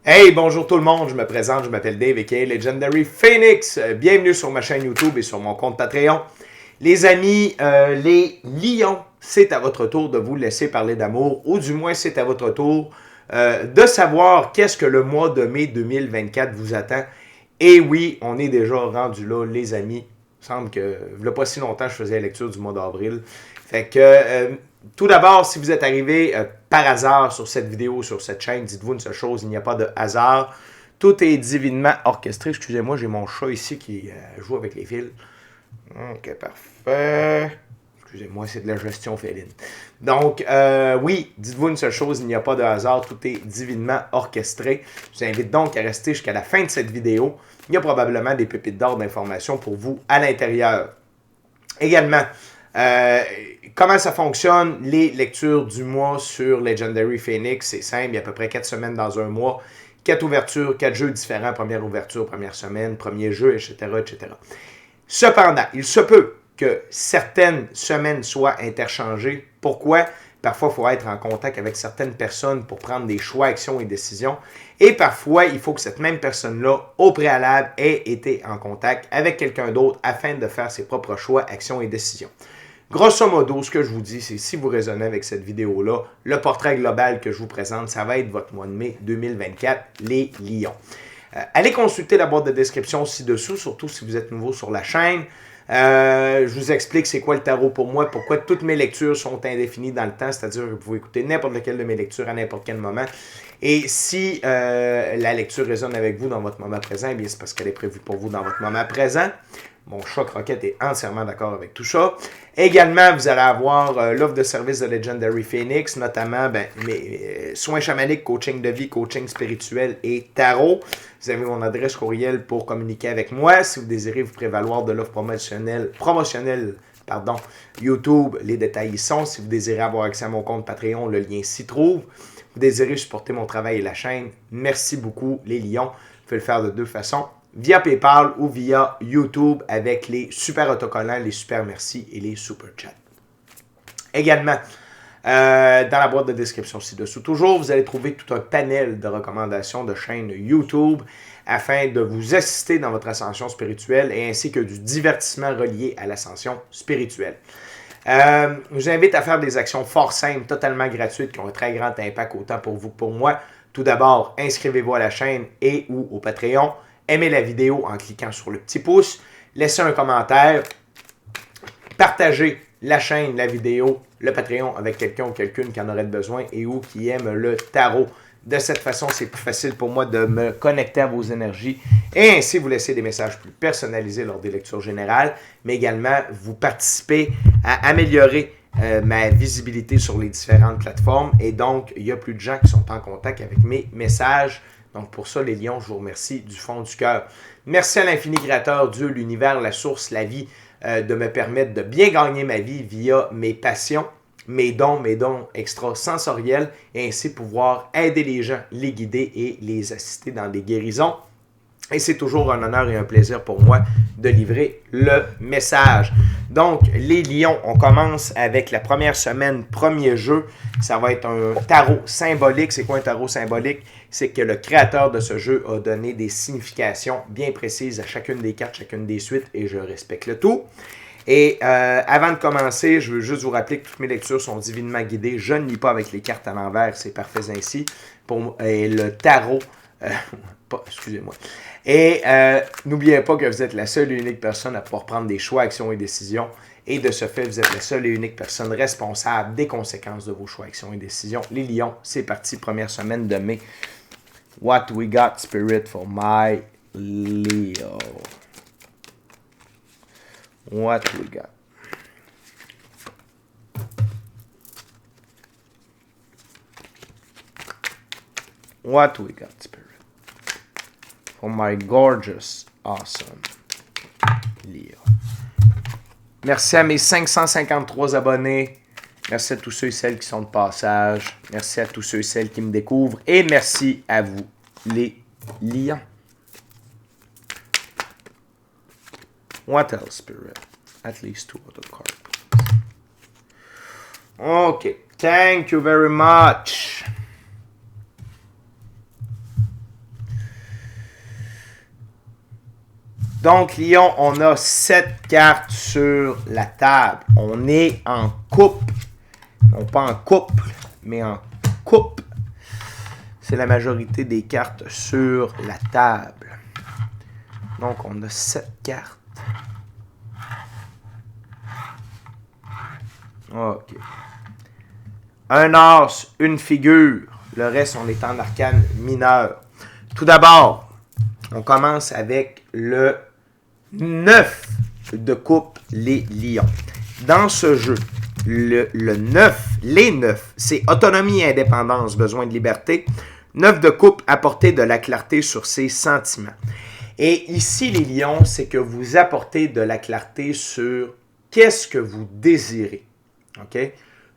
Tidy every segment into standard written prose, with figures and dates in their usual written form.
Hey, bonjour tout le monde, je me présente, je m'appelle Dave aka Legendary Phoenix. Bienvenue sur ma chaîne YouTube et sur mon compte Patreon. Les amis, les lions, c'est à votre tour de vous laisser parler d'amour, ou du moins c'est à votre tour de savoir qu'est-ce que le mois de mai 2024 vous attend. Et oui, on est déjà rendu là, les amis. Il me semble que, il n'y a pas si longtemps, je faisais la lecture du mois d'avril. Fait que, tout d'abord, si vous êtes arrivé par hasard sur cette vidéo, sur cette chaîne, dites-vous une seule chose, il n'y a pas de hasard. Tout est divinement orchestré. Excusez-moi, j'ai mon chat ici qui joue avec les fils. Ok, parfait. Excusez-moi, c'est de la gestion féline. Donc, oui, dites-vous une seule chose, il n'y a pas de hasard, tout est divinement orchestré. Je vous invite donc à rester jusqu'à la fin de cette vidéo. Il y a probablement des pépites d'or d'informations pour vous à l'intérieur. Également, comment ça fonctionne, les lectures du mois sur Legendary Phoenix, c'est simple, il y a à peu près 4 semaines dans un mois, 4 ouvertures, 4 jeux différents, première ouverture, première semaine, premier jeu, etc., etc. Cependant, il se peut que certaines semaines soient interchangées. Pourquoi? Parfois, il faut être en contact avec certaines personnes pour prendre des choix, actions et décisions. Et parfois, il faut que cette même personne-là, au préalable, ait été en contact avec quelqu'un d'autre afin de faire ses propres choix, actions et décisions. Grosso modo, ce que je vous dis, c'est si vous raisonnez avec cette vidéo-là, le portrait global que je vous présente, ça va être votre mois de mai 2024, les lions. Allez consulter la boîte de description ci-dessous, surtout si vous êtes nouveau sur la chaîne. Je vous explique c'est quoi le tarot pour moi, pourquoi toutes mes lectures sont indéfinies dans le temps, c'est-à-dire que vous pouvez écouter n'importe lequel de mes lectures à n'importe quel moment. Et si la lecture résonne avec vous dans votre moment présent, eh bien c'est parce qu'elle est prévue pour vous dans votre moment présent. Mon chat Croquette est entièrement d'accord avec tout ça. Également, vous allez avoir l'offre de service de Legendary Phoenix, notamment mes soins chamaniques, coaching de vie, coaching spirituel et tarot. Vous avez mon adresse courriel pour communiquer avec moi. Si vous désirez vous prévaloir de l'offre promotionnelle, YouTube, les détails y sont. Si vous désirez avoir accès à mon compte Patreon, le lien s'y trouve. Vous désirez supporter mon travail et la chaîne, merci beaucoup les lions. Vous pouvez le faire de deux façons, via PayPal ou via YouTube avec les super autocollants, les super merci et les super chats. Également, dans la boîte de description ci-dessous, toujours, vous allez trouver tout un panel de recommandations de chaînes YouTube afin de vous assister dans votre ascension spirituelle et ainsi que du divertissement relié à l'ascension spirituelle. Je vous invite à faire des actions fort simples, totalement gratuites, qui ont un très grand impact autant pour vous que pour moi. Tout d'abord, inscrivez-vous à la chaîne et ou au Patreon. Aimez la vidéo en cliquant sur le petit pouce. Laissez un commentaire. Partagez la chaîne, la vidéo, le Patreon avec quelqu'un ou quelqu'une qui en aurait besoin et ou qui aime le tarot. De cette façon, c'est plus facile pour moi de me connecter à vos énergies et ainsi vous laisser des messages plus personnalisés lors des lectures générales, mais également vous participer à améliorer ma visibilité sur les différentes plateformes et donc il y a plus de gens qui sont en contact avec mes messages. Donc pour ça, les lions, je vous remercie du fond du cœur. Merci à l'infini créateur, Dieu, l'univers, la source, la vie, de me permettre de bien gagner ma vie via mes passions, mes dons extrasensoriels et ainsi pouvoir aider les gens, les guider et les assister dans des guérisons. Et c'est toujours un honneur et un plaisir pour moi de livrer le message. Donc, les lions, on commence avec la première semaine, premier jeu. Ça va être un tarot symbolique. C'est quoi un tarot symbolique? C'est que le créateur de ce jeu a donné des significations bien précises à chacune des cartes, chacune des suites, et je respecte le tout. Et avant de commencer, je veux juste vous rappeler que toutes mes lectures sont divinement guidées. Je ne lis pas avec les cartes à l'envers, c'est parfait ainsi. Et le tarot, excusez-moi. Et n'oubliez pas que vous êtes la seule et unique personne à pouvoir prendre des choix, actions et décisions. Et de ce fait, vous êtes la seule et unique personne responsable des conséquences de vos choix, actions et décisions. Les lions, c'est parti, première semaine de mai. What we got, spirit, for my Leo? What we got? What we got, spirit? For my gorgeous, awesome Leo. Merci à mes 553 abonnés. Merci à tous ceux et celles qui sont de passage. Merci à tous ceux et celles qui me découvrent. Et merci à vous, les lions. What else, Spirit? At least 2 other cards. Okay. Thank you very much. Donc, Lion, on a 7 cartes sur la table. On est en couple. Non pas en couple, mais en coupe. C'est la majorité des cartes sur la table. Donc, on a 7 cartes. OK. Un as, une figure. Le reste, on est en arcane mineur. Tout d'abord, on commence avec le 9 de coupe, les lions. Dans ce jeu, le 9, les 9, c'est autonomie et indépendance, besoin de liberté. 9 de coupe, apporter de la clarté sur ses sentiments. Et ici, les lions, c'est que vous apportez de la clarté sur qu'est-ce que vous désirez. OK?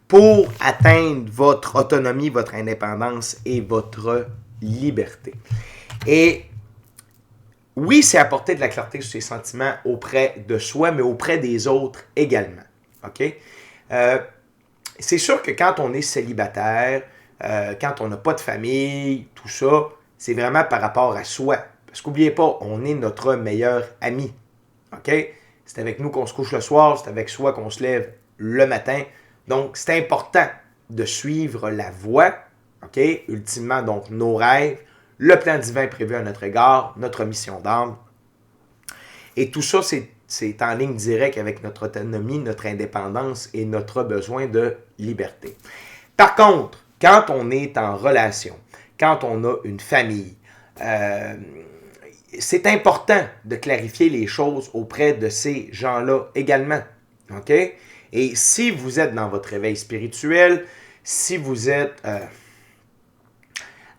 Pour atteindre votre autonomie, votre indépendance et votre liberté. Et oui, c'est apporter de la clarté sur ses sentiments auprès de soi, mais auprès des autres également. OK? C'est sûr que quand on est célibataire, quand on n'a pas de famille, tout ça, c'est vraiment par rapport à soi. Parce qu'oubliez pas, on est notre meilleur ami. OK? C'est avec nous qu'on se couche le soir, c'est avec soi qu'on se lève le matin. Donc, c'est important de suivre la voie, OK? Ultimement, donc, nos rêves, le plan divin prévu à notre égard, notre mission d'âme. Et tout ça, c'est en ligne directe avec notre autonomie, notre indépendance et notre besoin de liberté. Par contre, quand on est en relation, quand on a une famille, c'est important de clarifier les choses auprès de ces gens-là également. OK? Et si vous êtes dans votre réveil spirituel, si vous êtes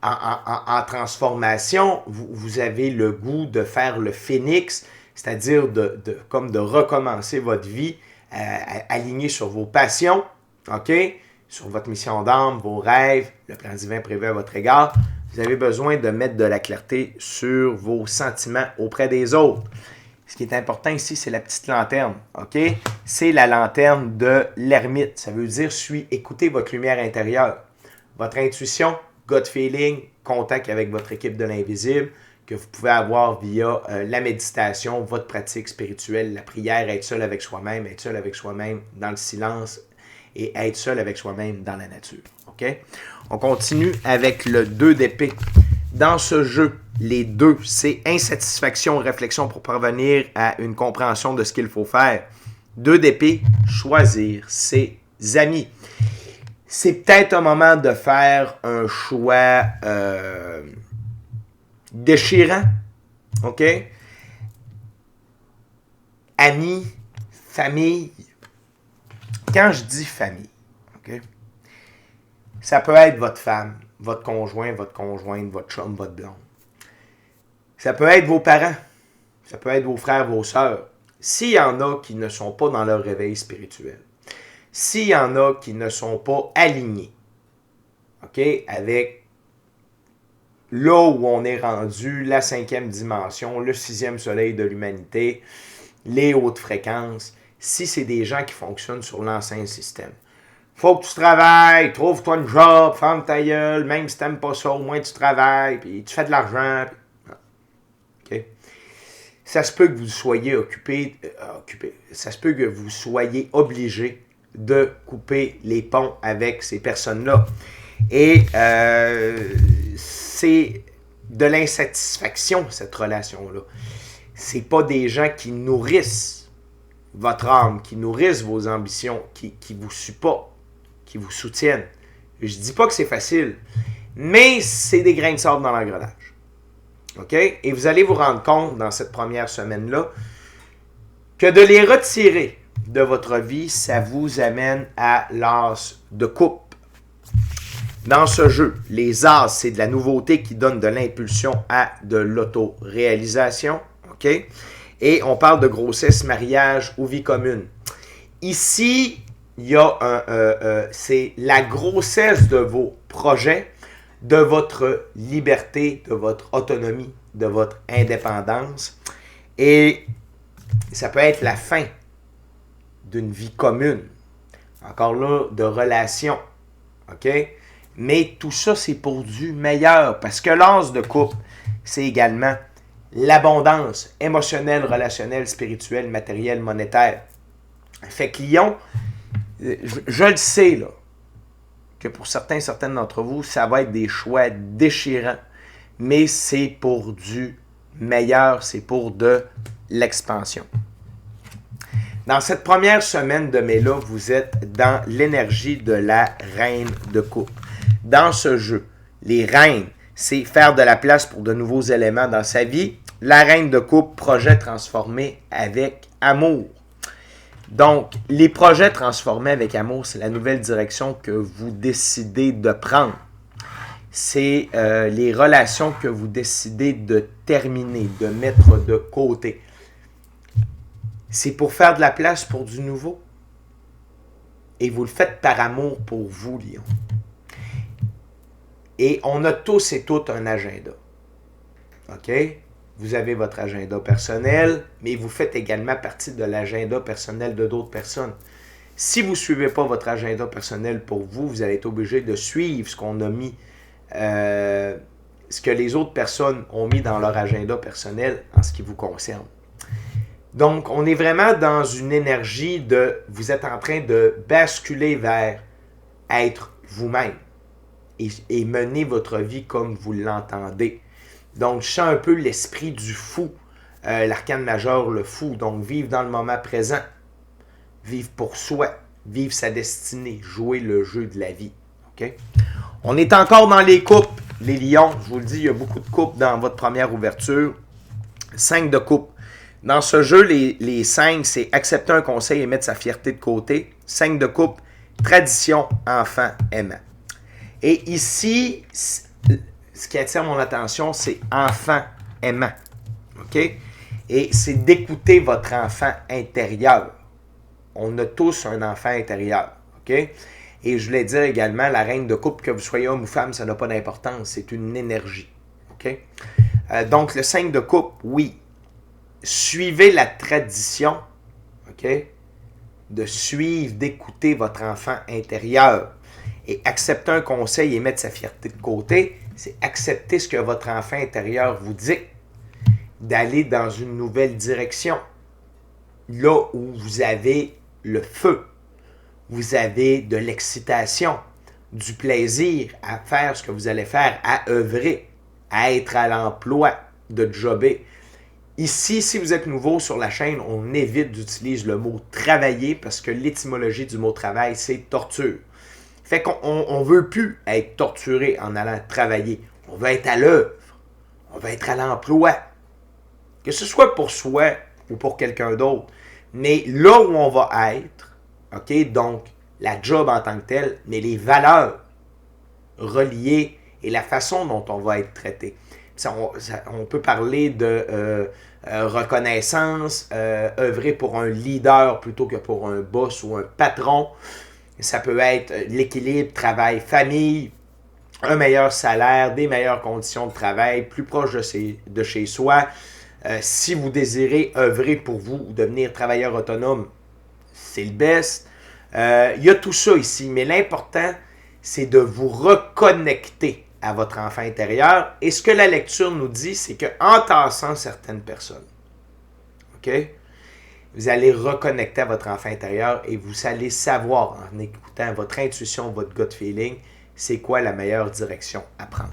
en transformation, vous avez le goût de faire le phénix, c'est-à-dire comme de recommencer votre vie aligné sur vos passions, OK? Sur votre mission d'âme, vos rêves, le plan divin prévu à votre égard. Vous avez besoin de mettre de la clarté sur vos sentiments auprès des autres. Ce qui est important ici, c'est la petite lanterne, OK? C'est la lanterne de l'ermite. Ça veut dire, écoutez votre lumière intérieure. Votre intuition, gut feeling, contact avec votre équipe de l'invisible, que vous pouvez avoir via la méditation, votre pratique spirituelle, la prière, être seul avec soi-même dans le silence et être seul avec soi-même dans la nature, OK? On continue avec le 2 d'épée. Dans ce jeu, les 2, c'est insatisfaction, réflexion pour parvenir à une compréhension de ce qu'il faut faire. 2 d'épée, choisir ses amis. C'est peut-être un moment de faire un choix déchirant, OK? Amis, famille. Quand je dis famille, OK? Ça peut être votre femme, votre conjoint, votre conjointe, votre chum, votre blonde. Ça peut être vos parents. Ça peut être vos frères, vos sœurs. S'il y en a qui ne sont pas dans leur réveil spirituel, s'il y en a qui ne sont pas alignés, OK, avec là où on est rendu, la 5e dimension, le 6e soleil de l'humanité, les hautes fréquences, si c'est des gens qui fonctionnent sur l'ancien système. Faut que tu travailles, trouve-toi une job, ferme ta gueule, même si tu n'aimes pas ça, au moins tu travailles, puis tu fais de l'argent. Puis... OK? Ça se peut que vous soyez occupé, ça se peut que vous soyez obligé de couper les ponts avec ces personnes-là. Et c'est de l'insatisfaction, cette relation-là. C'est pas des gens qui nourrissent votre âme, qui nourrissent vos ambitions, qui vous supportent, qui vous soutiennent. Je dis pas que c'est facile, mais c'est des grains de sable dans l'engrenage. OK? Et vous allez vous rendre compte dans cette première semaine-là que de les retirer de votre vie, ça vous amène à l'as de coupe. Dans ce jeu, les as, c'est de la nouveauté qui donne de l'impulsion à de l'autoréalisation. OK? Et on parle de grossesse, mariage ou vie commune. Ici, il y a c'est la grossesse de vos projets, de votre liberté, de votre autonomie, de votre indépendance. Et ça peut être la fin d'une vie commune. Encore là, de relations. OK? Mais tout ça, c'est pour du meilleur. Parce que l'as de couple, c'est également l'abondance émotionnelle, relationnelle, spirituelle, matérielle, monétaire. Fait que Lion, je le sais, là, que pour certaines d'entre vous, ça va être des choix déchirants, mais c'est pour du meilleur, c'est pour de l'expansion. Dans cette première semaine de mai-là, vous êtes dans l'énergie de la reine de coupe. Dans ce jeu, les reines, c'est faire de la place pour de nouveaux éléments dans sa vie. La reine de coupe, projet transformé avec amour. Donc, les projets transformés avec amour, c'est la nouvelle direction que vous décidez de prendre. C'est les relations que vous décidez de terminer, de mettre de côté. C'est pour faire de la place pour du nouveau. Et vous le faites par amour pour vous, Lion. Et on a tous et toutes un agenda. OK? Vous avez votre agenda personnel, mais vous faites également partie de l'agenda personnel de d'autres personnes. Si vous ne suivez pas votre agenda personnel pour vous, vous allez être obligé de suivre ce qu'on a mis, ce que les autres personnes ont mis dans leur agenda personnel en ce qui vous concerne. Donc, on est vraiment dans une énergie de, vous êtes en train de basculer vers être vous-même et mener votre vie comme vous l'entendez. Donc, je sens un peu l'esprit du fou, l'arcane majeur, le fou. Donc, vivre dans le moment présent, vivre pour soi, vivre sa destinée, jouer le jeu de la vie. Okay? On est encore dans les coupes, les lions. Je vous le dis, il y a beaucoup de coupes dans votre première ouverture. 5 de coupe. Dans ce jeu, les 5, c'est accepter un conseil et mettre sa fierté de côté. 5 de coupe, tradition, enfant, aimant. Et ici, ce qui attire mon attention, c'est enfant aimant. OK? Et c'est d'écouter votre enfant intérieur. On a tous un enfant intérieur. OK? Et je voulais dire également, la reine de coupe, que vous soyez homme ou femme, ça n'a pas d'importance. C'est une énergie. OK? Donc, le 5 de coupe, oui. Suivez la tradition, OK? De suivre, d'écouter votre enfant intérieur. Et accepter un conseil et mettre sa fierté de côté, c'est accepter ce que votre enfant intérieur vous dit. D'aller dans une nouvelle direction. Là où vous avez le feu. Vous avez de l'excitation, du plaisir à faire ce que vous allez faire, à œuvrer, à être à l'emploi, de jobber. Ici, si vous êtes nouveau sur la chaîne, on évite d'utiliser le mot « travailler » parce que l'étymologie du mot « travail », c'est « torture ». Fait qu'on ne veut plus être torturé en allant travailler. On veut être à l'œuvre. On veut être à l'emploi. Que ce soit pour soi ou pour quelqu'un d'autre. Mais là où on va être, OK, donc la job en tant que telle, mais les valeurs reliées et la façon dont on va être traité. On peut parler de reconnaissance, œuvrer pour un leader plutôt que pour un boss ou un patron. Ça peut être l'équilibre travail-famille, un meilleur salaire, des meilleures conditions de travail, plus proche de chez soi. Si vous désirez œuvrer pour vous ou devenir travailleur autonome, c'est le best. Il y a tout ça ici, mais l'important, c'est de vous reconnecter à votre enfant intérieur. Et ce que la lecture nous dit, c'est qu'en tassant certaines personnes, OK, vous allez reconnecter à votre enfant intérieur et vous allez savoir, en écoutant votre intuition, votre gut feeling, c'est quoi la meilleure direction à prendre.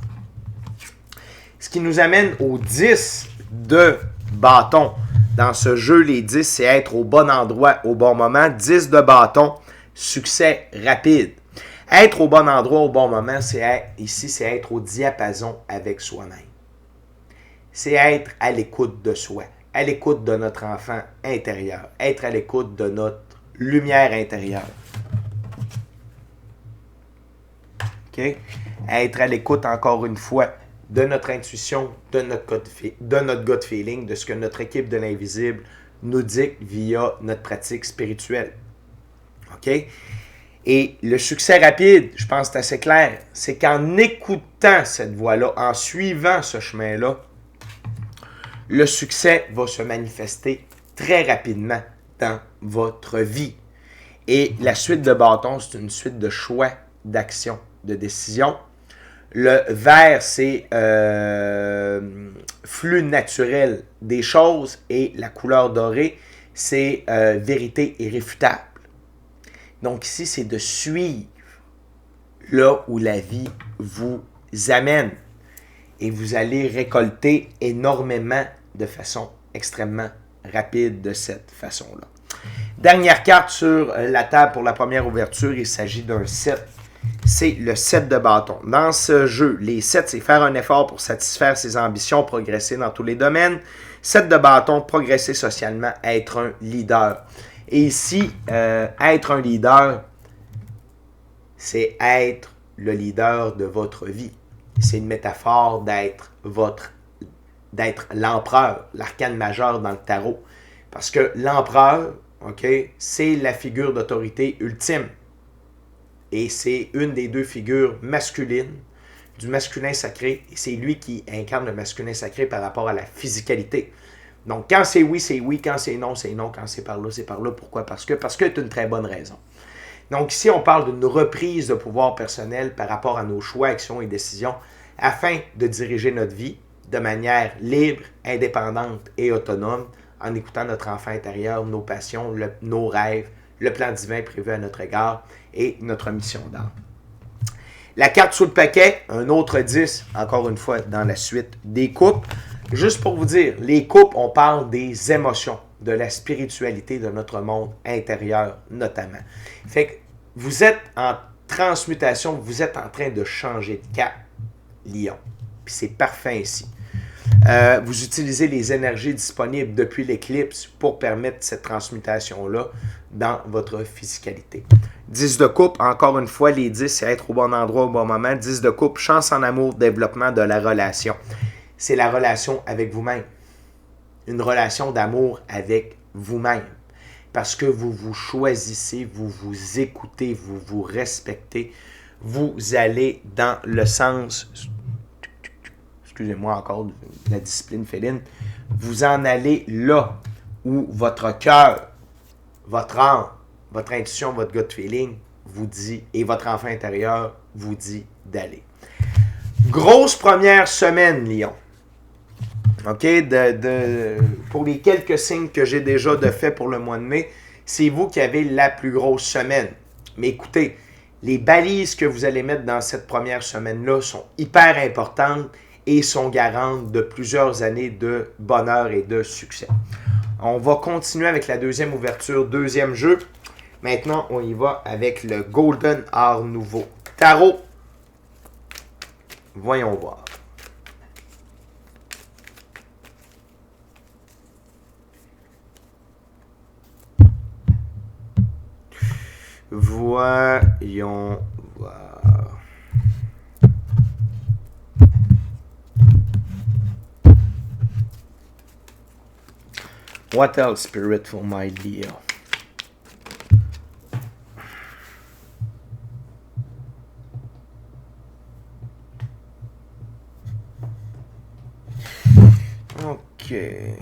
Ce qui nous amène au 10 de bâton. Dans ce jeu, les 10, c'est être au bon endroit, au bon moment. 10 de bâton, succès rapide. Être au bon endroit, au bon moment, ici, c'est être au diapason avec soi-même. C'est être à l'écoute de soi, à l'écoute de notre enfant intérieur, être à l'écoute de notre lumière intérieure. OK? Être à l'écoute, encore une fois, de notre intuition, de notre gut feeling, de ce que notre équipe de l'invisible nous dicte via notre pratique spirituelle. OK? Et le succès rapide, je pense que c'est assez clair, c'est qu'en écoutant cette voie-là, en suivant ce chemin-là, le succès va se manifester très rapidement dans votre vie. Et la suite de bâtons, c'est une suite de choix, d'actions, de décisions. Le vert, c'est flux naturel des choses et la couleur dorée, c'est vérité irréfutable. Donc ici, c'est de suivre là où la vie vous amène. Et vous allez récolter énormément de façon extrêmement rapide de cette façon-là. Dernière carte sur la table pour la première ouverture, il s'agit d'un 7. C'est le 7 de bâton. Dans ce jeu, les 7, c'est faire un effort pour satisfaire ses ambitions, progresser dans tous les domaines. 7 de bâton, progresser socialement, être un leader. Et ici, être un leader, c'est être le leader de votre vie. C'est une métaphore d'être l'empereur, l'arcane majeur dans le tarot. Parce que l'empereur, ok, c'est la figure d'autorité ultime. Et c'est une des deux figures masculines du masculin sacré. Et c'est lui qui incarne le masculin sacré par rapport à la physicalité. Donc, quand c'est oui, c'est oui. Quand c'est non, c'est non. Quand c'est par là, c'est par là. Pourquoi? Parce que c'est une très bonne raison. Donc, ici, on parle d'une reprise de pouvoir personnel par rapport à nos choix, actions et décisions afin de diriger notre vie de manière libre, indépendante et autonome en écoutant notre enfant intérieur, nos passions, nos rêves, le plan divin prévu à notre égard et notre mission d'âme. La carte sous le paquet, un autre 10, encore une fois, dans la suite des coupes. Juste pour vous dire, les coupes, on parle des émotions, de la spiritualité de notre monde intérieur notamment. Fait que vous êtes en transmutation, vous êtes en train de changer de cap, Lion. Puis c'est parfait ici. Vous utilisez les énergies disponibles depuis l'éclipse pour permettre cette transmutation-là dans votre physicalité. 10 de coupe, encore une fois, les 10, c'est être au bon endroit au bon moment. 10 de coupe, chance en amour, développement de la relation. C'est la relation avec vous-même. Une relation d'amour avec vous-même. Parce que vous vous choisissez, vous vous écoutez, vous vous respectez. Vous allez dans le sens, excusez-moi encore, de la discipline féline, vous en allez là où votre cœur, votre âme, votre intuition, votre gut feeling vous dit, et votre enfant intérieur vous dit d'aller. Grosse première semaine, Lion. OK? Pour les quelques signes que j'ai déjà de fait pour le mois de mai, c'est vous qui avez la plus grosse semaine. Mais écoutez, les balises que vous allez mettre dans cette première semaine-là sont hyper importantes et sont garantes de plusieurs années de bonheur et de succès. On va continuer avec la deuxième ouverture, deuxième jeu. Maintenant, on y va avec le Golden Art Nouveau Tarot. Voyons voir. Voyons voir. What else, Spirit, for my Leo? Okay.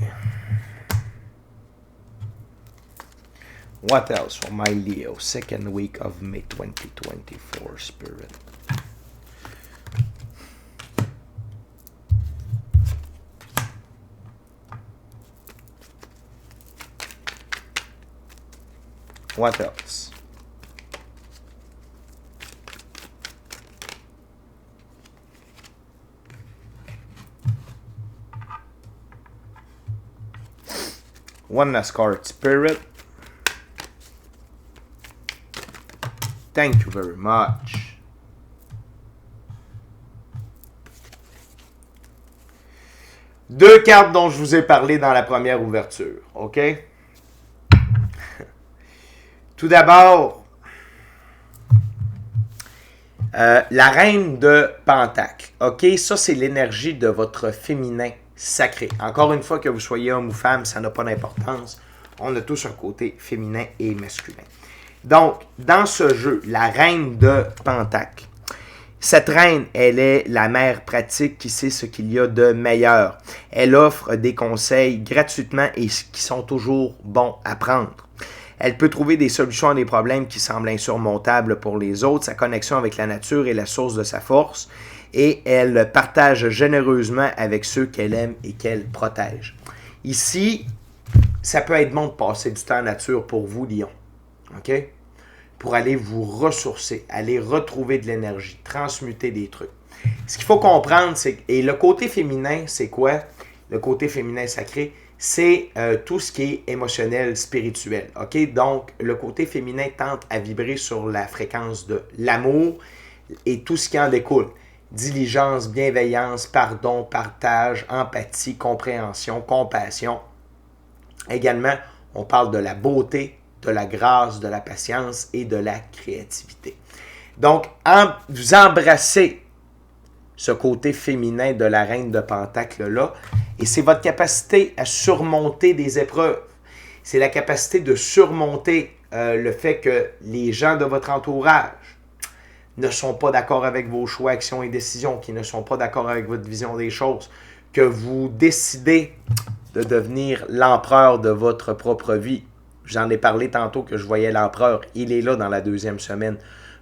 What else for my Leo? Second week of May 2024, Spirit. What else? One last card, Spirit. Thank you very much. Deux cartes dont je vous ai parlé dans la première ouverture, OK? Tout d'abord, la reine de Pentacle. OK? Ça, c'est l'énergie de votre féminin sacré. Encore une fois, que vous soyez homme ou femme, ça n'a pas d'importance. On a tous un côté féminin et masculin. Donc, dans ce jeu, la reine de Pentacle. Cette reine, elle est la mère pratique qui sait ce qu'il y a de meilleur. Elle offre des conseils gratuitement et qui sont toujours bons à prendre. Elle peut trouver des solutions à des problèmes qui semblent insurmontables pour les autres. Sa connexion avec la nature est la source de sa force. et elle partage généreusement avec ceux qu'elle aime et qu'elle protège. Ici, ça peut être bon de passer du temps en nature pour vous, Lion. OK? Pour aller vous ressourcer, aller retrouver de l'énergie, transmuter des trucs. Ce qu'il faut comprendre, c'est... Et le côté féminin, c'est quoi? Le côté féminin sacré, c'est tout ce qui est émotionnel, spirituel. OK? Donc, le côté féminin tente à vibrer sur la fréquence de l'amour et tout ce qui en découle. Diligence, bienveillance, pardon, partage, empathie, compréhension, compassion. Également, on parle de la beauté, de la grâce, de la patience et de la créativité. Donc, vous embrassez ce côté féminin de la reine de Pentacle-là, et c'est votre capacité à surmonter des épreuves. C'est la capacité de surmonter le fait que les gens de votre entourage ne sont pas d'accord avec vos choix, actions et décisions, qui ne sont pas d'accord avec votre vision des choses, que vous décidez de devenir l'empereur de votre propre vie. J'en ai parlé tantôt que je voyais l'empereur. Il est là dans la 2e semaine.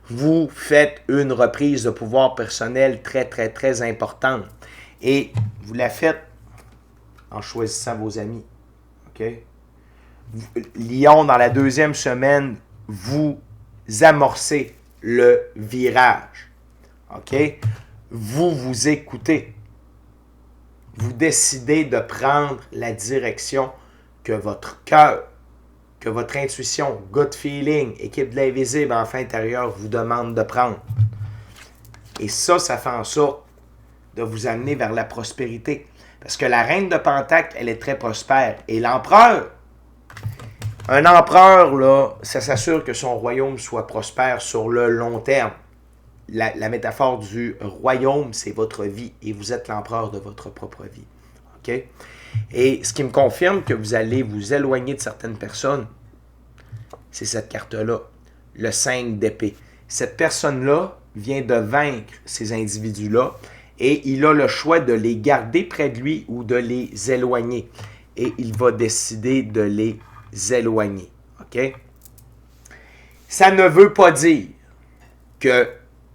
Vous faites une reprise de pouvoir personnel très, très, très importante. Et vous la faites en choisissant vos amis. OK? Lion, dans la 2e semaine, vous amorcez le virage. OK? Vous vous écoutez. Vous décidez de prendre la direction que votre cœur, que votre intuition, gut feeling, équipe de l'invisible, enfant intérieur vous demande de prendre. Et ça fait en sorte de vous amener vers la prospérité. Parce que la reine de Pentacle, elle est très prospère. Et l'empereur, un empereur, là, ça s'assure que son royaume soit prospère sur le long terme. La métaphore du royaume, c'est votre vie. Et vous êtes l'empereur de votre propre vie. OK? Et ce qui me confirme que vous allez vous éloigner de certaines personnes, c'est cette carte-là, le 5 d'épée. Cette personne-là vient de vaincre ces individus-là et il a le choix de les garder près de lui ou de les éloigner. Et il va décider de les éloigner. OK? Ça ne veut pas dire que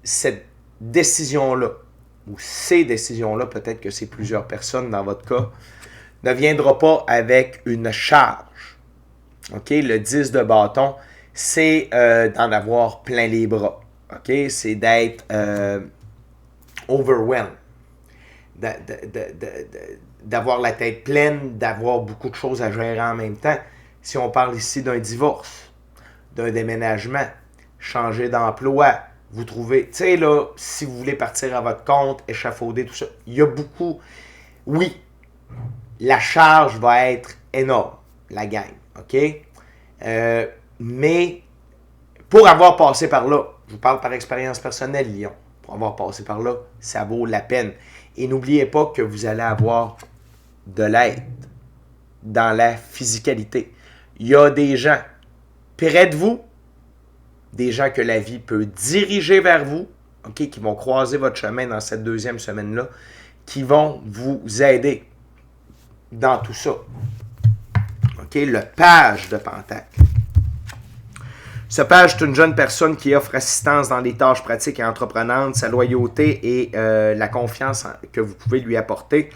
cette décision-là, ou ces décisions-là, peut-être que c'est plusieurs personnes dans votre cas, ne viendra pas avec une charge. OK? Le 10 de bâton, c'est d'en avoir plein les bras. OK? C'est d'être overwhelmed. D'avoir la tête pleine, d'avoir beaucoup de choses à gérer en même temps. Si on parle ici d'un divorce, d'un déménagement, changer d'emploi, vous trouvez, tu sais là, si vous voulez partir à votre compte, échafauder, tout ça, il y a beaucoup. Oui, la charge va être énorme, la gang, OK? Mais pour avoir passé par là, je vous parle par expérience personnelle, Lion, pour avoir passé par là, ça vaut la peine. Et n'oubliez pas que vous allez avoir de l'aide dans la physicalité. Il y a des gens près de vous, des gens que la vie peut diriger vers vous, OK, qui vont croiser votre chemin dans cette 2e semaine-là, qui vont vous aider dans tout ça. OK, le page de Pentacle. Ce page est une jeune personne qui offre assistance dans les tâches pratiques et entreprenantes. Sa loyauté et la confiance que vous pouvez lui apporter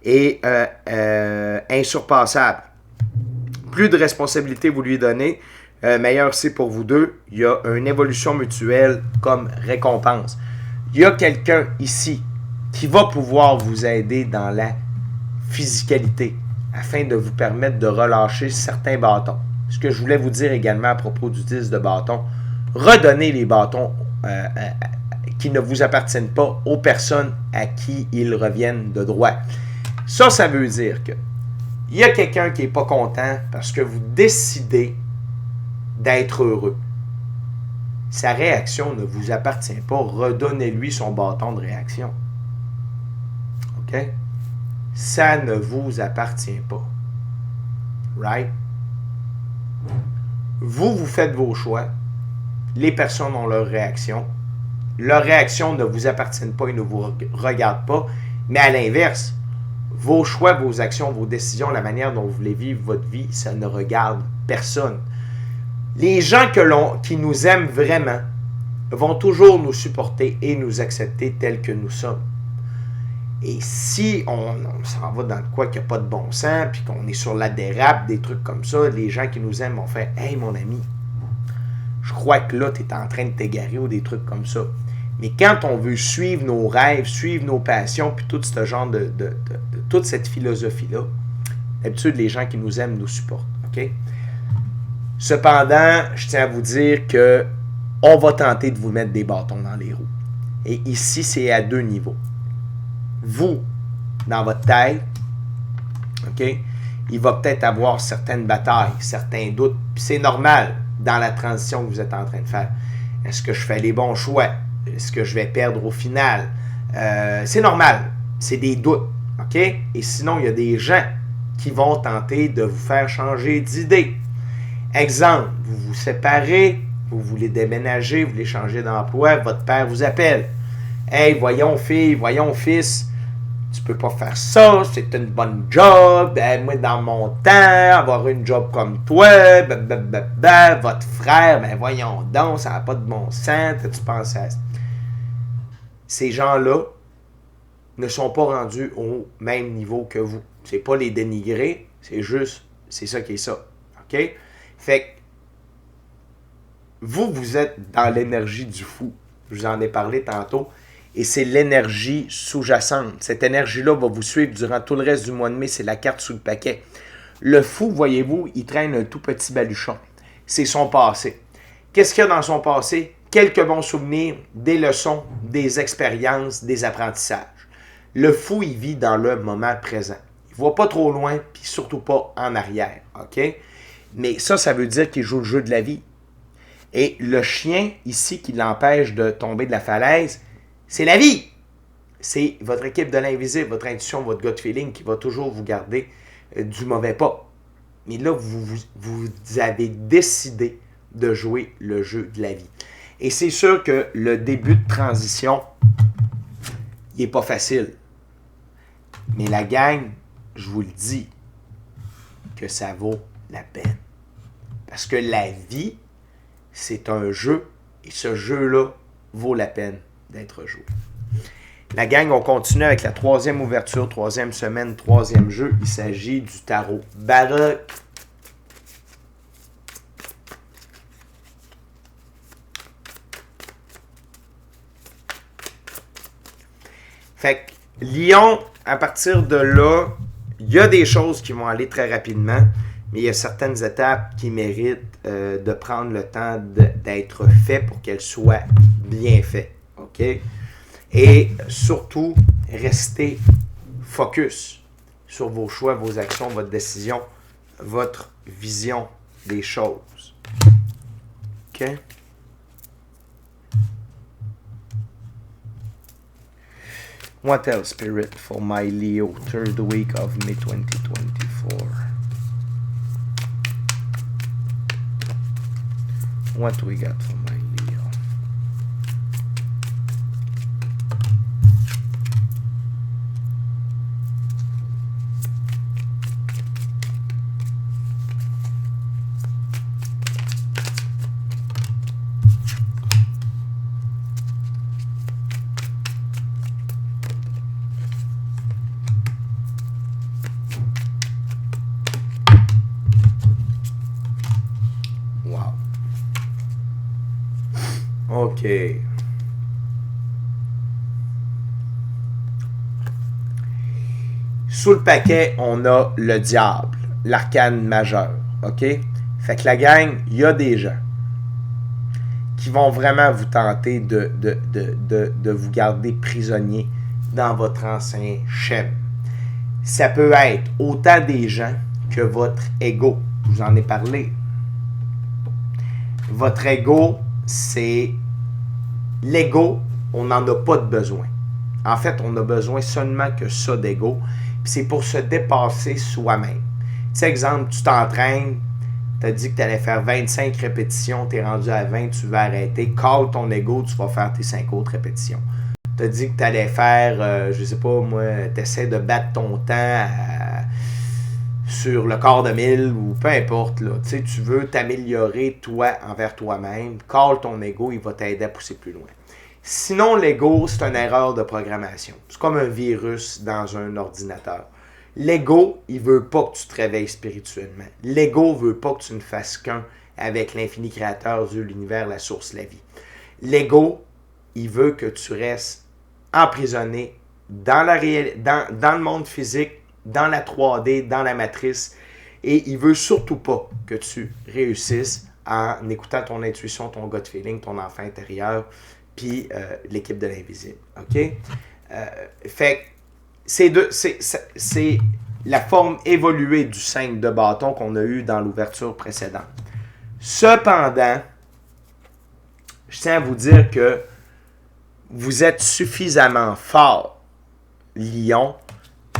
est insurpassable. Plus de responsabilités vous lui donnez, meilleur c'est pour vous deux. Il y a une évolution mutuelle comme récompense. Il y a quelqu'un ici qui va pouvoir vous aider dans la physicalité afin de vous permettre de relâcher certains bâtons. Ce que je voulais vous dire également à propos du 10 de bâton, redonnez les bâtons qui ne vous appartiennent pas aux personnes à qui ils reviennent de droit. Ça veut dire que il y a quelqu'un qui n'est pas content parce que vous décidez d'être heureux. Sa réaction ne vous appartient pas. Redonnez-lui son bâton de réaction. OK? Ça ne vous appartient pas. Right? Vous faites vos choix. Les personnes ont leur réaction. Leurs réactions ne vous appartiennent pas et ne vous regardent pas. Mais à l'inverse, vos choix, vos actions, vos décisions, la manière dont vous voulez vivre votre vie, ça ne regarde personne. Les gens qui nous aiment vraiment vont toujours nous supporter et nous accepter tels que nous sommes. Et si on s'en va dans quoi qu'il n'y a pas de bon sens, puis qu'on est sur la dérape, des trucs comme ça, les gens qui nous aiment vont faire « Hey, mon ami, je crois que là, tu es en train de t'égarer » ou des trucs comme ça. Mais quand on veut suivre nos rêves, suivre nos passions, puis tout ce genre de toute cette philosophie-là, d'habitude, les gens qui nous aiment nous supportent. OK? Cependant, je tiens à vous dire que on va tenter de vous mettre des bâtons dans les roues. Et ici, c'est à deux niveaux. Vous, dans votre tête, OK, il va peut-être avoir certaines batailles, certains doutes, puis c'est normal dans la transition que vous êtes en train de faire. Est-ce que je fais les bons choix? Est-ce que je vais perdre au final? C'est normal, c'est des doutes, OK? Et sinon, il y a des gens qui vont tenter de vous faire changer d'idée. Exemple, vous vous séparez, vous voulez déménager, vous voulez changer d'emploi, votre père vous appelle. « Hey, voyons fille, voyons fils, tu peux pas faire ça, c'est une bonne job, moi dans mon temps, avoir une job comme toi, votre frère, ben voyons donc, ça n'a pas de bon sens, tu penses à ça? » Ces gens-là ne sont pas rendus au même niveau que vous. C'est pas les dénigrer, c'est juste, c'est ça qui est ça. OK? Fait que vous êtes dans l'énergie du fou. Je vous en ai parlé tantôt. Et c'est l'énergie sous-jacente. Cette énergie-là va vous suivre durant tout le reste du mois de mai. C'est la carte sous le paquet. Le fou, voyez-vous, il traîne un tout petit baluchon. C'est son passé. Qu'est-ce qu'il y a dans son passé? Quelques bons souvenirs, des leçons, des expériences, des apprentissages. Le fou, il vit dans le moment présent. Il ne voit pas trop loin, puis surtout pas en arrière. OK? Mais ça veut dire qu'il joue le jeu de la vie. Et le chien, ici, qui l'empêche de tomber de la falaise, c'est la vie. C'est votre équipe de l'invisible, votre intuition, votre gut feeling qui va toujours vous garder du mauvais pas. Mais là, vous avez décidé de jouer le jeu de la vie. Et c'est sûr que le début de transition, il n'est pas facile. Mais la gang, je vous le dis, que ça vaut la peine. Parce que la vie, c'est un jeu, et ce jeu-là vaut la peine d'être joué. La gang, on continue avec la troisième ouverture, troisième semaine, troisième jeu. Il s'agit du tarot baroque. Fait que Lion, à partir de là, il y a des choses qui vont aller très rapidement, mais il y a certaines étapes qui méritent de prendre le temps d'être faites pour qu'elles soient bien faites. OK? Et surtout, restez focus sur vos choix, vos actions, votre décision, votre vision des choses. OK? What else, Spirit, for my Leo, third week of May 2024? What we got for my Leo? OK. Sous le paquet, on a le diable, l'arcane majeur. OK? Fait que la gang, il y a des gens qui vont vraiment vous tenter de vous garder prisonnier dans votre ancien schéma. Ça peut être autant des gens que votre ego. Je vous en ai parlé. Votre ego, c'est l'ego, on n'en a pas de besoin. En fait, on a besoin seulement que ça d'ego. Puis c'est pour se dépasser soi-même. Tu sais, exemple, tu t'entraînes, tu as dit que tu allais faire 25 répétitions, tu es rendu à 20, tu vas arrêter. Call ton ego, tu vas faire tes 5 autres répétitions. Tu as dit que tu allais faire, je sais pas moi, tu essaies de battre ton temps à 10 000 à l'heure. Tu as dit que tu allais faire 20 répétitions, tu es rendu à 20, tu vas arrêter. Call ton ego, tu vas faire tes 5 autres répétitions. Tu as dit que tu allais faire, 10 000 à l'heure. Tu as dit que tu allais faire 20 répétitions, tu es rendu à 20, tu vas arrêter. Call ton ego, tu vas faire tes 5 autres répétitions. sur le quart de mille ou peu importe, là, tu veux t'améliorer toi envers toi-même, call ton ego, il va t'aider à pousser plus loin. Sinon, l'ego, c'est une erreur de programmation. C'est comme un virus dans un ordinateur. L'ego, il veut pas que tu te réveilles spirituellement. L'ego veut pas que tu ne fasses qu'un avec l'infini créateur, Dieu, l'univers, la source, la vie. L'ego, il veut que tu restes emprisonné dans le monde physique, dans la 3D, dans la matrice, et il veut surtout pas que tu réussisses en écoutant ton intuition, ton gut feeling, ton enfant intérieur, puis l'équipe de l'invisible. OK? Fait que c'est la forme évoluée du 5 de bâton qu'on a eu dans l'ouverture précédente. Cependant, je tiens à vous dire que vous êtes suffisamment fort, Lion,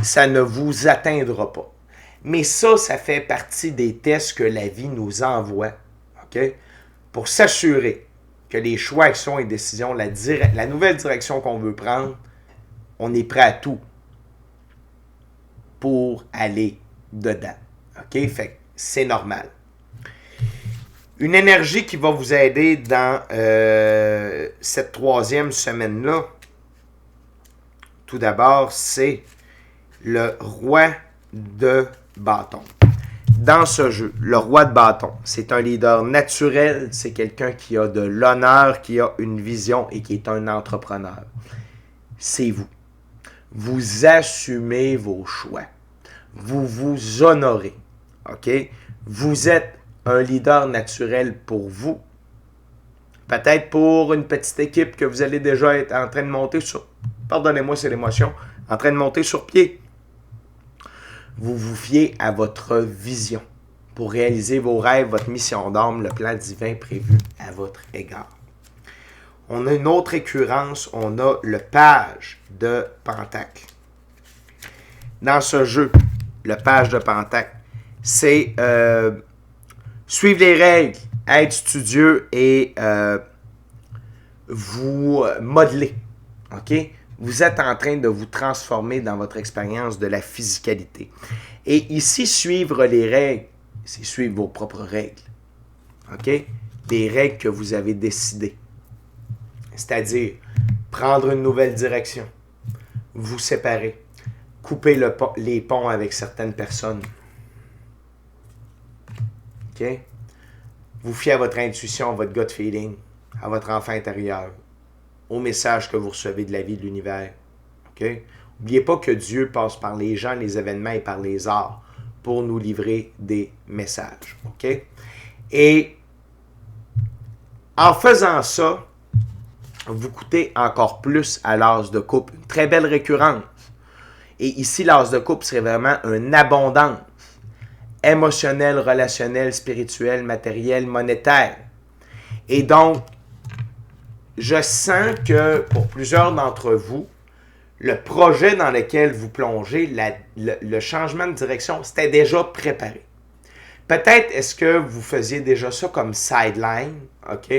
ça ne vous atteindra pas. Mais ça fait partie des tests que la vie nous envoie, OK? Pour s'assurer que les choix, actions et décisions, la nouvelle direction qu'on veut prendre, on est prêt à tout pour aller dedans. OK? Fait que c'est normal. Une énergie qui va vous aider dans cette troisième semaine-là, tout d'abord, c'est le roi de bâton. Dans ce jeu, le roi de bâton, c'est un leader naturel, c'est quelqu'un qui a de l'honneur, qui a une vision et qui est un entrepreneur. C'est vous. Vous assumez vos choix. Vous vous honorez. OK? Vous êtes un leader naturel pour vous. Peut-être pour une petite équipe que vous allez déjà être en train de monter sur... Pardonnez-moi, c'est l'émotion. En train de monter sur pied. Vous vous fiez à votre vision pour réaliser vos rêves, votre mission d'âme, le plan divin prévu à votre égard. On a une autre récurrence, on a le page de Pentacle. Dans ce jeu, le page de Pentacle, c'est suivre les règles, être studieux et vous modeler. OK? Vous êtes en train de vous transformer dans votre expérience de la physicalité. Et ici, suivre les règles, c'est suivre vos propres règles. OK? Des règles que vous avez décidées. C'est-à-dire, prendre une nouvelle direction, vous séparer, couper les ponts avec certaines personnes. OK? Vous fiez à votre intuition, à votre gut feeling, à votre enfant intérieur, au message que vous recevez de la vie, de l'univers. OK? N'oubliez pas que Dieu passe par les gens, les événements et par les arts pour nous livrer des messages. OK? Et en faisant ça, vous coûtez encore plus à l'as de coupe. Une très belle récurrence. Et ici, l'as de coupe serait vraiment une abondance émotionnelle, relationnelle, spirituelle, matérielle, monétaire. Et donc, je sens que pour plusieurs d'entre vous, le projet dans lequel vous plongez, le changement de direction, c'était déjà préparé. Peut-être est-ce que vous faisiez déjà ça comme sideline, OK?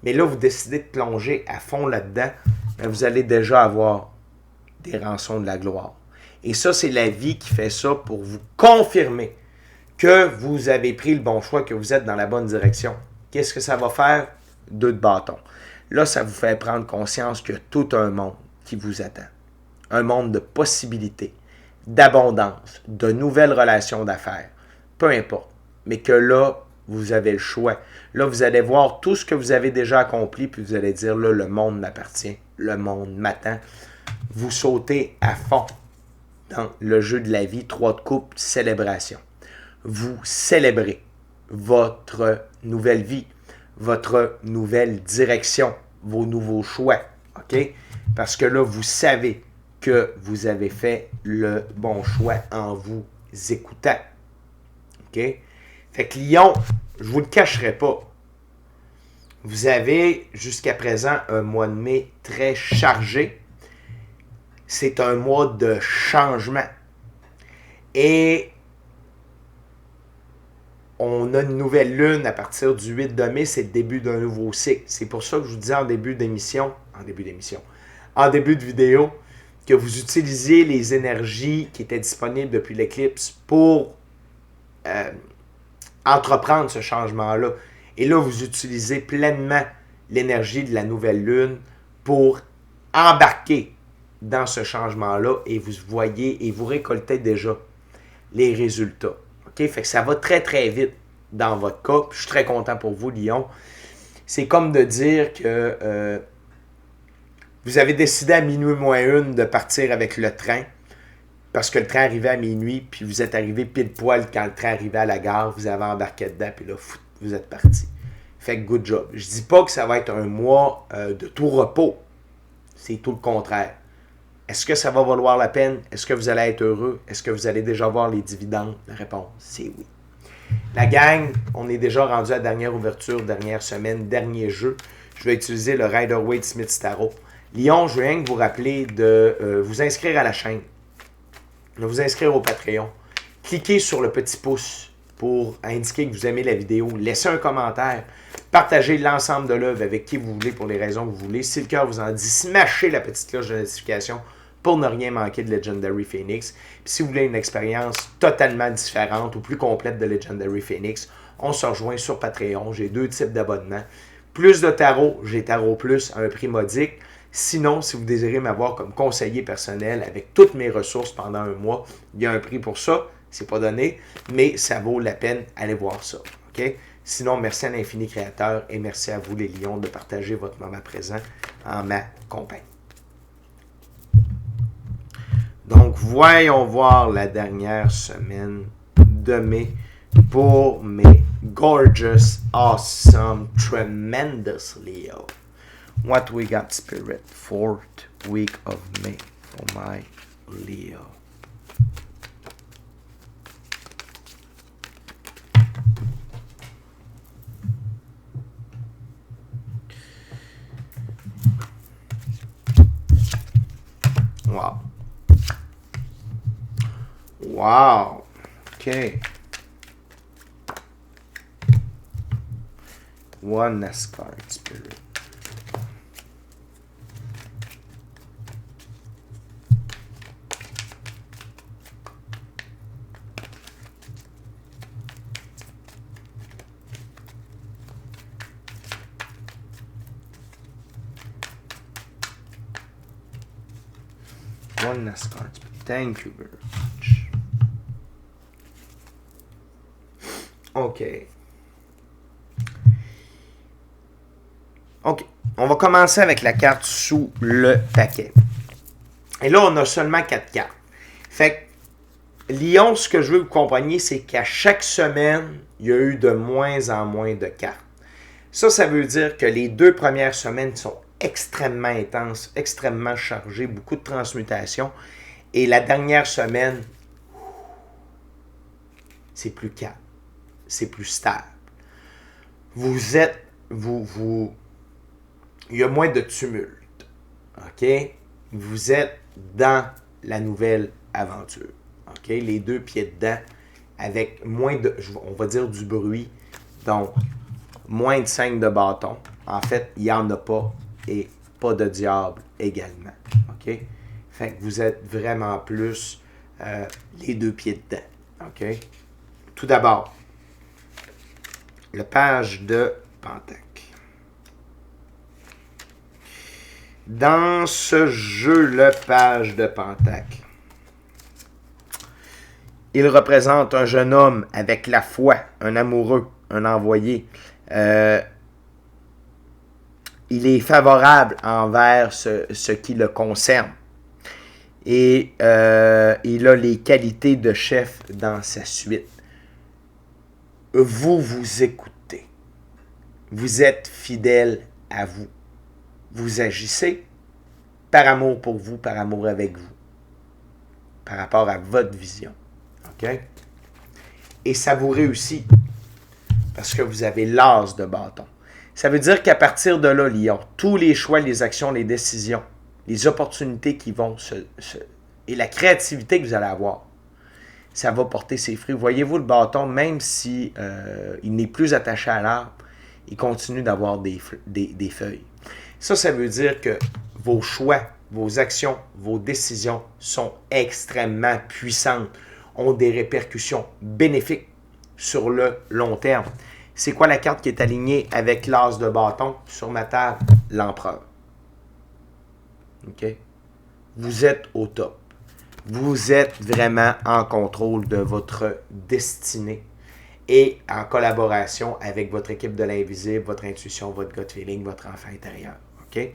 Mais là, vous décidez de plonger à fond là-dedans, mais vous allez déjà avoir des rançons de la gloire. Et ça, c'est la vie qui fait ça pour vous confirmer que vous avez pris le bon choix, que vous êtes dans la bonne direction. Qu'est-ce que ça va faire? 2 de bâton. Là, ça vous fait prendre conscience qu'il y a tout un monde qui vous attend. Un monde de possibilités, d'abondance, de nouvelles relations d'affaires. Peu importe. Mais que là, vous avez le choix. Là, vous allez voir tout ce que vous avez déjà accompli, puis vous allez dire, là, le monde m'appartient. Le monde m'attend. Vous sautez à fond dans le jeu de la vie, 3 de coupe, célébration. Vous célébrez votre nouvelle vie, votre nouvelle direction, vos nouveaux choix, OK? Parce que là, vous savez que vous avez fait le bon choix en vous écoutant, OK? Fait que Lion, je ne vous le cacherai pas, vous avez jusqu'à présent un mois de mai très chargé. C'est un mois de changement. Et on a une nouvelle lune à partir du 8 de mai, c'est le début d'un nouveau cycle. C'est pour ça que je vous disais en début de vidéo, que vous utilisiez les énergies qui étaient disponibles depuis l'éclipse pour entreprendre ce changement-là. Et là, vous utilisez pleinement l'énergie de la nouvelle lune pour embarquer dans ce changement-là et vous voyez et vous récoltez déjà les résultats. OK? Fait que ça va très, très vite dans votre cas. Je suis très content pour vous, Lion. C'est comme de dire que vous avez décidé à minuit moins une de partir avec le train parce que le train arrivait à minuit, puis vous êtes arrivé pile poil quand le train arrivait à la gare, vous avez embarqué dedans, puis là, vous êtes parti. Fait que good job. Je dis pas que ça va être un mois de tout repos. C'est tout le contraire. Est-ce que ça va valoir la peine? Est-ce que vous allez être heureux? Est-ce que vous allez déjà voir les dividendes? La réponse, c'est oui. La gang, on est déjà rendu à la dernière ouverture, dernière semaine, dernier jeu. Je vais utiliser le Rider-Waite Smith Tarot. Lyon, je viens de vous rappeler de vous inscrire à la chaîne, de vous inscrire au Patreon. Cliquez sur le petit pouce pour indiquer que vous aimez la vidéo. Laissez un commentaire. Partagez l'ensemble de l'œuvre avec qui vous voulez pour les raisons que vous voulez. Si le cœur vous en dit, smashez la petite cloche de notification pour ne rien manquer de Legendary Phoenix. Puis si vous voulez une expérience totalement différente ou plus complète de Legendary Phoenix, on se rejoint sur Patreon. J'ai 2 types d'abonnements. Plus de tarot, j'ai Tarot Plus à un prix modique. Sinon, si vous désirez m'avoir comme conseiller personnel avec toutes mes ressources pendant un mois, il y a un prix pour ça. C'est pas donné, mais ça vaut la peine. Allez voir ça. OK? Sinon, merci à l'Infini Créateur et merci à vous, les lions, de partager votre moment présent en ma compagnie. Donc, voyons voir la dernière semaine de mai pour mes gorgeous, awesome, tremendous Leo. What we got, Spirit? 4th week of May for my Leo. Wow. Wow. Okay. Oneness card, Spirit. Oneness cards. Thank you very much. OK. OK. On va commencer avec la carte sous le paquet. Et là, on a seulement 4 cartes. Fait que, Lion, ce que je veux que vous compreniez, c'est qu'à chaque semaine, il y a eu de moins en moins de cartes. Ça veut dire que les 2 premières semaines sont extrêmement intenses, extrêmement chargées, beaucoup de transmutation. Et la dernière semaine, c'est plus calme, c'est plus stable. Il y a moins de tumulte, OK? Vous êtes dans la nouvelle aventure, OK? Les 2 pieds dedans, avec moins de, on va dire du bruit, donc moins de 5 de bâton. En fait, il n'y en a pas, et pas de diable également, OK? Fait que vous êtes vraiment plus les 2 pieds dedans, OK? Tout d'abord, le page de Pentacle. Dans ce jeu, le page de Pentacle, il représente un jeune homme avec la foi, un amoureux, un envoyé. Il est favorable envers ce qui le concerne. Et il a les qualités de chef dans sa suite. Vous écoutez. Vous êtes fidèle à vous. Vous agissez par amour pour vous, par amour avec vous. Par rapport à votre vision. OK? Et ça vous réussit. Parce que vous avez l'as de bâton. Ça veut dire qu'à partir de là, Lion, tous les choix, les actions, les décisions, les opportunités qui vont et la créativité que vous allez avoir, ça va porter ses fruits. Voyez-vous le bâton, même si il n'est plus attaché à l'arbre, il continue d'avoir des feuilles. Ça veut dire que vos choix, vos actions, vos décisions sont extrêmement puissantes, ont des répercussions bénéfiques sur le long terme. C'est quoi la carte qui est alignée avec l'as de bâton sur ma table? L'empereur. OK? Vous êtes au top. Vous êtes vraiment en contrôle de votre destinée et en collaboration avec votre équipe de l'invisible, votre intuition, votre gut feeling, votre enfant intérieur. OK?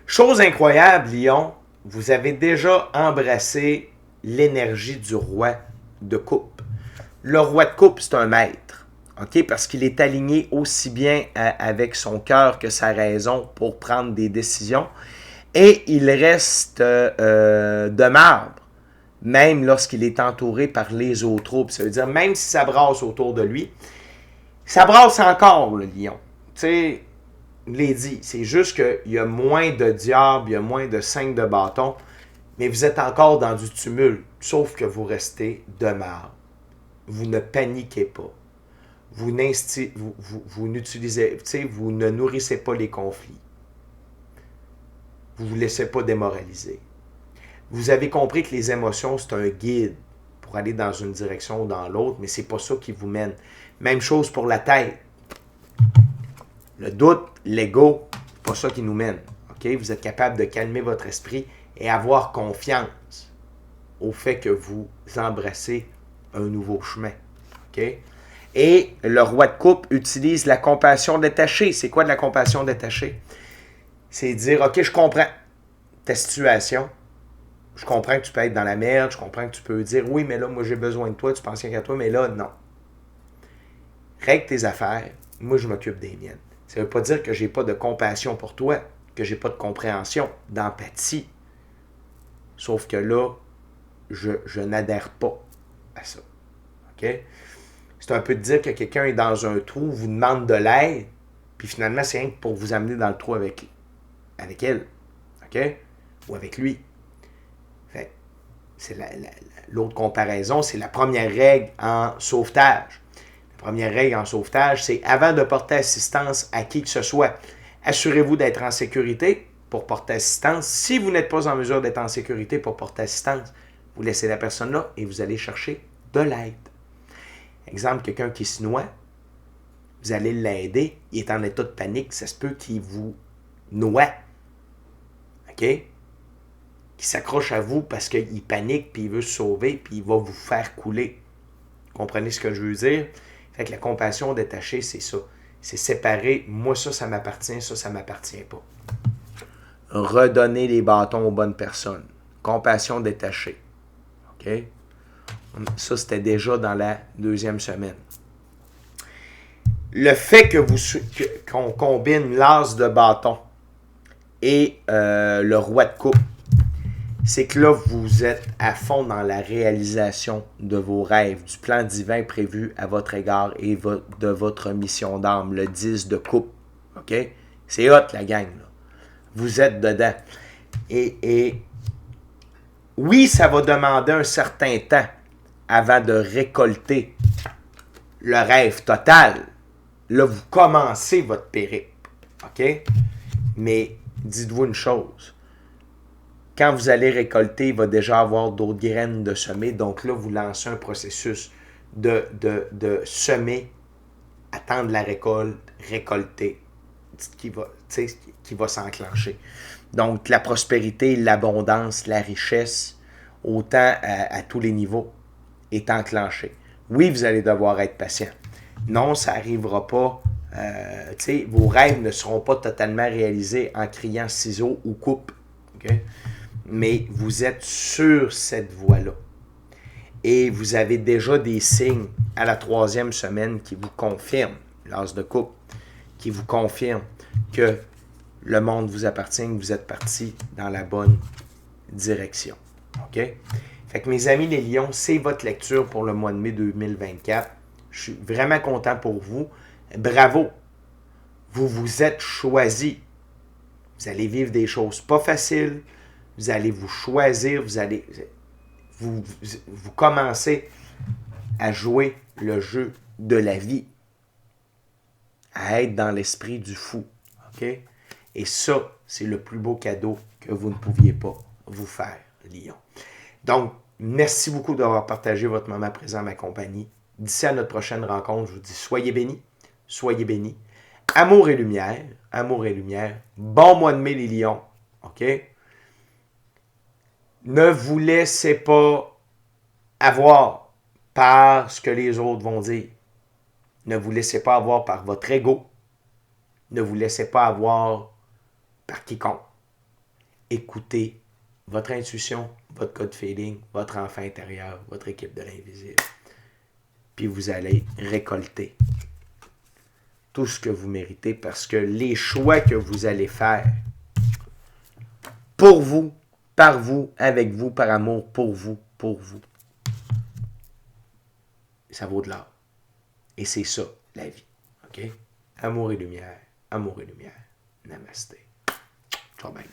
Chose incroyable, Lion, vous avez déjà embrassé l'énergie du roi de coupe. Le roi de coupe, c'est un maître. OK? Parce qu'il est aligné aussi bien avec son cœur que sa raison pour prendre des décisions. Et il reste de marbre, même lorsqu'il est entouré par les autres troupes. Ça veut dire, même si ça brasse autour de lui, ça brasse encore, le lion. Tu sais, je l'ai dit, c'est juste qu'il y a moins de diables, il y a moins de 5 de bâton, mais vous êtes encore dans du tumulte, sauf que vous restez de marbre. Vous ne paniquez pas. Vous n'utilisez, vous ne nourrissez pas les conflits. Vous ne vous laissez pas démoraliser. Vous avez compris que les émotions, c'est un guide pour aller dans une direction ou dans l'autre, mais ce n'est pas ça qui vous mène. Même chose pour la tête. Le doute, l'ego, c'est pas ça qui nous mène. Okay? Vous êtes capable de calmer votre esprit et avoir confiance au fait que vous embrassez un nouveau chemin. Okay? Et le roi de coupe utilise la compassion détachée. C'est quoi de la compassion détachée? C'est dire, OK, je comprends ta situation. Je comprends que tu peux être dans la merde. Je comprends que tu peux dire, oui, mais là, moi, j'ai besoin de toi. Tu penses qu'à toi, mais là, non. Règle tes affaires. Moi, je m'occupe des miennes. Ça ne veut pas dire que je n'ai pas de compassion pour toi, que je n'ai pas de compréhension, d'empathie. Sauf que là, je n'adhère pas à ça. OK? C'est un peu de dire que quelqu'un est dans un trou, vous demande de l'aide, puis finalement, c'est rien que pour vous amener dans le trou avec elle. OK? Ou avec lui. Fait, c'est l'autre comparaison, c'est la première règle en sauvetage. La première règle en sauvetage, c'est avant de porter assistance à qui que ce soit, assurez-vous d'être en sécurité pour porter assistance. Si vous n'êtes pas en mesure d'être en sécurité pour porter assistance, vous laissez la personne là et vous allez chercher de l'aide. Exemple, quelqu'un qui se noie, vous allez l'aider, il est en état de panique, ça se peut qu'il vous noie. OK? Qui s'accroche à vous parce qu'il panique, puis il veut se sauver, puis il va vous faire couler. Comprenez ce que je veux dire? Fait que la compassion détachée, c'est ça. C'est séparer, moi ça m'appartient, ça m'appartient pas. Redonner les bâtons aux bonnes personnes. Compassion détachée. OK? Ça, c'était déjà dans la 2e semaine. Le fait qu'on combine l'as de bâton et le roi de coupe, c'est que là, vous êtes à fond dans la réalisation de vos rêves, du plan divin prévu à votre égard et de votre mission d'âme, le 10 de coupe. OK? C'est hot, la gang. Là. Vous êtes dedans. Et oui, ça va demander un certain temps avant de récolter le rêve total. Là, vous commencez votre périple. OK? Mais dites-vous une chose. Quand vous allez récolter, il va déjà avoir d'autres graines de semer. Donc là, vous lancez un processus de semer, attendre la récolte, récolter, qui va s'enclencher. Donc, la prospérité, l'abondance, la richesse, autant à tous les niveaux, est enclenchée. Oui, vous allez devoir être patient. Non, ça n'arrivera pas. Vos rêves ne seront pas totalement réalisés en criant ciseaux ou coupe. Okay? Mais vous êtes sur cette voie-là. Et vous avez déjà des signes à la 3e semaine qui vous confirment, l'as de coupe, qui vous confirme que le monde vous appartient, que vous êtes parti dans la bonne direction. OK? Fait que mes amis les lions, c'est votre lecture pour le mois de mai 2024. Je suis vraiment content pour vous. Bravo! Vous vous êtes choisis. Vous allez vivre des choses pas faciles. Vous allez vous choisir. Vous commencez à jouer le jeu de la vie. À être dans l'esprit du fou. OK? Et ça, c'est le plus beau cadeau que vous ne pouviez pas vous faire, lion. Donc, merci beaucoup d'avoir partagé votre moment présent à ma compagnie. D'ici à notre prochaine rencontre, je vous dis soyez bénis, soyez bénis. Amour et lumière, amour et lumière. Bon mois de mai, les lions. OK? Ne vous laissez pas avoir par ce que les autres vont dire. Ne vous laissez pas avoir par votre ego. Ne vous laissez pas avoir par quiconque. Écoutez votre intuition, votre code feeling, votre enfant intérieur, votre équipe de l'invisible. Puis vous allez récolter tout ce que vous méritez parce que les choix que vous allez faire pour vous, par vous, avec vous, par amour, pour vous, ça vaut de l'or. Et c'est ça, la vie. OK? Amour et lumière. Amour et lumière. Namasté. Ciao, bye,